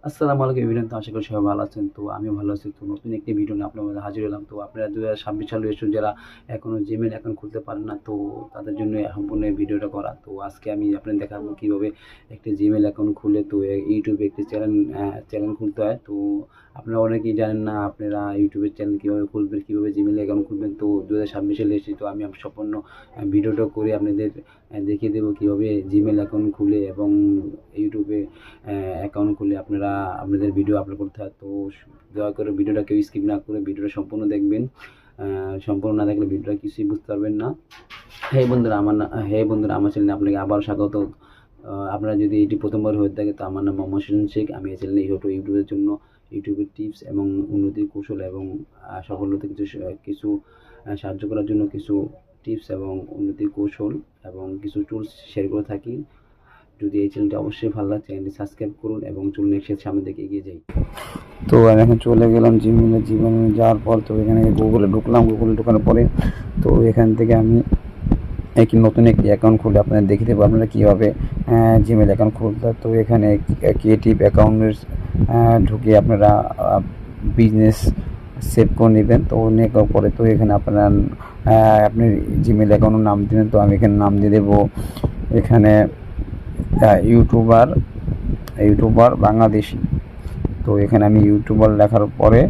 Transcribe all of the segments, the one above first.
আসসালামু আলাইকুম এভরিওয়ান। তো আশা করি সবাই ভালো আছেন। তো আমিও ভালো আছি। তো নতুন একটি ভিডিও নিয়ে আপনার মাঝে হাজির হলাম। তো আপনারা 2026 সালে এসে যারা এখনো জিমেইল অ্যাকাউন্ট খুলতে পারেন না, তো তাদের জন্য সম্পূর্ণ এই ভিডিওটা করা। তো আজকে আমি আপনাদের দেখাবো কিভাবে একটি জিমেইল অ্যাকাউন্ট খুলে তো ইউটিউবে একটি চ্যানেল খুলতে হয়। তো আপনারা অনেকেই জানেন না আপনারা ইউটিউবের চ্যানেল কীভাবে খুলবেন, কীভাবে জিমেইল অ্যাকাউন্ট খুলবেন। তো 2026 সালে এসেছি, তো আমি সম্পূর্ণ ভিডিওটা করে আপনাদের দেখিয়ে দেবো কীভাবে জিমেইল অ্যাকাউন্ট খুলে এবং ইউটিউবে অ্যাকাউন্ট খুলে আপনারা আপনাদের ভিডিও আপলোড করতে হয়। তো দয়া করে ভিডিওটা কেউ স্কিপ না করে ভিডিওটা সম্পূর্ণ দেখবেন। সম্পূর্ণ না দেখলে ভিডিওটা কিছুই বুঝতে পারবেন না। হে বন্ধুরা, আমার চ্যানেলে আপনাকে আবারও স্বাগত। আপনারা যদি এটি প্রথমবার হয়ে থাকে, তো আমার নাম মোহাম্মদ সুজন শেখ। আমি এই চ্যানেলে ইউটিউবের জন্য ইউটিউবের টিপস এবং উন্নতির কৌশল এবং সফলতা কিছু সাহায্য করার জন্য কিছু টিপস এবং উন্নতির কৌশল এবং কিছু টুলস শেয়ার করে থাকি। যদি এই চ্যানেলটি অবশ্যই ভালো লাগে, চ্যানেলটি সাবস্ক্রাইব করুন এবং চলুন একসাথে সামনের দিকে এগিয়ে যাই। তো আমি এখন চলে গেলাম জিমেইলে যাওয়ার পর তো এখানে গুগলে ঢুকলাম। গুগলে ঢোকানোর পরে তো এখান থেকে আমি নতুন একটি অ্যাকাউন্ট খুলে আপনাদের দেখিয়ে দেবো আপনারা কীভাবে জিমেইল অ্যাকাউন্ট খুলতে হয়। তো এখানে ক্রিয়েটিভ অ্যাকাউন্টের ঢুকে আপনারা বিজনেস সেভ করে নেবেন। তো নেওয়ার পরে তো এখানে আপনারা আপনার জিমেইল অ্যাকাউন্টের নাম দেবেন। তো আমি এখানে নাম দিয়ে দেবো এখানে ইউটিউবার বাংলাদেশি। তো এখানে আমি ইউটিউবার লেখার পরে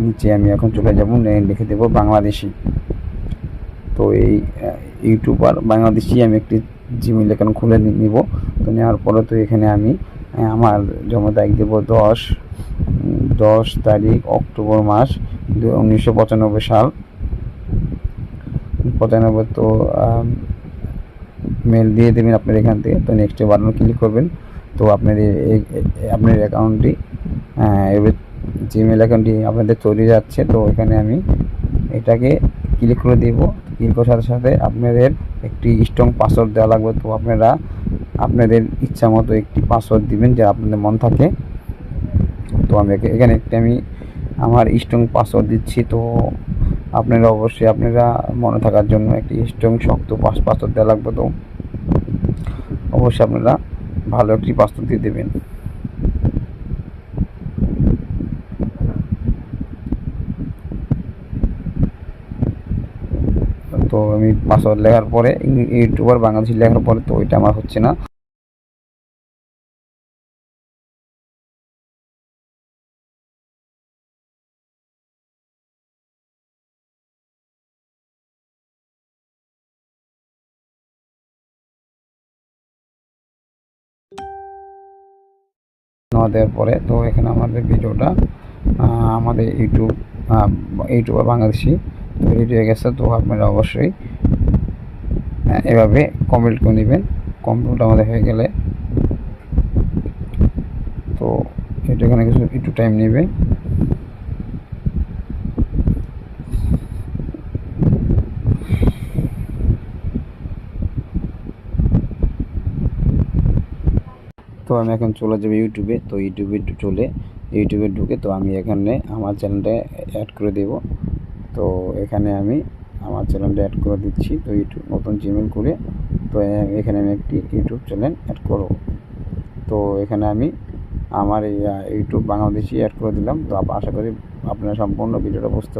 নিচে আমি এখন চলে যাব, লিখে দেবো বাংলাদেশি। তো এই ইউটিউবার বাংলাদেশি আমি একটি জিমেইল অ্যাকাউন্ট খুলে নিব। তো নেওয়ার পরে তো এখানে আমি আমার জমা তারিখ দেবো 10 তারিখ অক্টোবর মাস 1995 সাল 95। তো মেল দিয়ে দেবেন আপনার এখান থেকে। তো নেক্সট বাটনে ক্লিক করবেন। তো আপনার আপনার অ্যাকাউন্টটি এবার জিমেইল অ্যাকাউন্টটি আপনাদের তৈরি যাচ্ছে। তো এখানে আমি এটাকে ক্লিক করে দেব। ক্লিক করার সাথে সাথে আপনাদের একটি স্ট্রং পাসওয়ার্ড দেওয়া লাগবে। তো আপনারা আপনাদের ইচ্ছা মতো একটি পাসওয়ার্ড দিবেন যা আপনাদের মন থাকে। তো আমি এখানে আমি আমার স্ট্রং পাসওয়ার্ড দিচ্ছি। তো আপনারা অবশ্যই আপনারা মনে থাকার জন্য একটি স্ট্রং শক্ত পাসওয়ার্ড দেওয়া লাগবে। তো অবশ্যই আপনারা ভালো একটি পাসওয়ার্ড দিয়ে দেবেন। তো আমি পাসওয়ার্ড লেখার পরে ইউটিউবার বাংলাদেশি লেখার পরে তো ওইটা আমার হচ্ছে না। দেওয়ার পরে তো এখানে আমাদের ভিডিওটা আমাদের ইউটিউবার বাংলাদেশি রেডি হয়ে গেছে। তো আপনারা অবশ্যই এভাবে কমপ্লিট করে নেবেন। কমপ্লিট আমাদের হয়ে গেলে তো এটা এখানে একটু টাইম নেবে। তো আমি এখন চলে যাবো ইউটিউবে। তো ইউটিউবে ঢুকে তো আমি এখানে আমার চ্যানেলটা অ্যাড করে দেব। তো এখানে আমি আমার চ্যানেলটা অ্যাড করে দিচ্ছি। তো ইউটিউব নতুন জিমেইল করে তো এখানে আমি একটি ইউটিউব চ্যানেল অ্যাড করব। তো এখানে আমি আমার এই ইউটিউব বাংলাদেশি অ্যাড করে দিলাম। তো আশা করি আপনারা সম্পূর্ণ ভিডিওটা বুঝতে